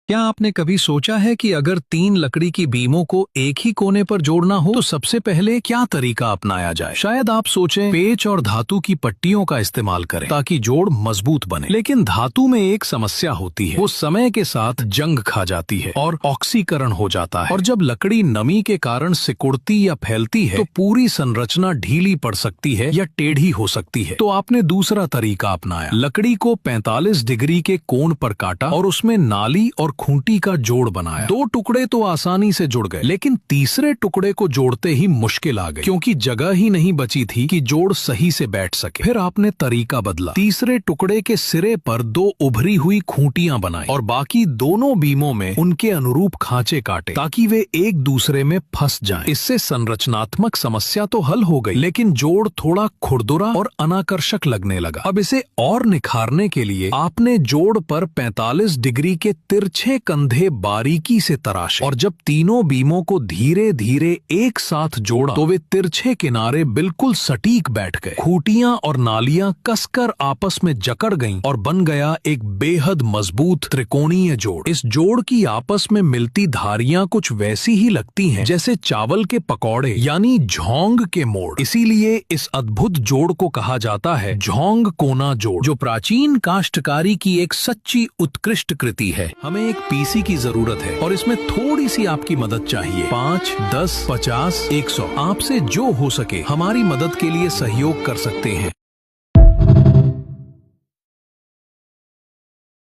क्या आपने कभी सोचा है कि अगर 3 लकड़ी की बीमों को एक ही कोने पर जोड़ना हो तो सबसे पहले क्या तरीका अपनाया जाए? शायद आप सोचें पेच और धातु की पट्टियों का इस्तेमाल करें ताकि जोड़ मजबूत बने, लेकिन धातु में एक समस्या होती है, वो समय के साथ जंग खा जाती है और ऑक्सीकरण हो जाता है। और जब लकड़ी नमी के कारण सिकुड़ती या फैलती है तो पूरी संरचना ढीली पड़ सकती है या टेढ़ी हो सकती है। तो आपने दूसरा तरीका अपनाया, लकड़ी को 45 डिग्री के कोण पर काटा और उसमें नाली और खूंटी का जोड़ बनाया। 2 टुकड़े तो आसानी से जुड़ गए, लेकिन तीसरे टुकड़े को जोड़ते ही मुश्किल आ गई, क्योंकि जगह ही नहीं बची थी कि जोड़ सही से बैठ सके। फिर आपने तरीका बदला, तीसरे टुकड़े के सिरे पर 2 उभरी हुई खूंटियां बनाई और बाकी दोनों बीमों में उनके अनुरूप खांचे काटे ताकि वे एक दूसरे में फंस जाएं। इससे संरचनात्मक समस्या तो हल हो गई, लेकिन जोड़ थोड़ा खुरदुरा और अनाकर्षक लगने लगा। अब इसे और निखारने के लिए आपने जोड़ पर 45 डिग्री के तिरछे कंधे बारीकी से तराशे और जब तीनों बीमों को धीरे धीरे एक साथ जोड़ा तो वे तिरछे किनारे बिल्कुल सटीक बैठ गए। खूंटियां और नालियां कसकर आपस में जकड़ गईं और बन गया एक बेहद मजबूत त्रिकोणीय जोड़। इस जोड़ की आपस में मिलती धारियां कुछ वैसी ही लगती हैं जैसे चावल के पकौड़े यानी झोंग के मोड़। इसीलिए इस अद्भुत जोड़ को कहा जाता है झोंग कोना जोड़, जो प्राचीन काष्ठकारी की एक सच्ची उत्कृष्ट कृति है। हमें एक पीसी की जरूरत है और इसमें थोड़ी सी आपकी मदद चाहिए। 5, 10, 50, 100 आपसे जो हो सके हमारी मदद के लिए सहयोग कर सकते हैं।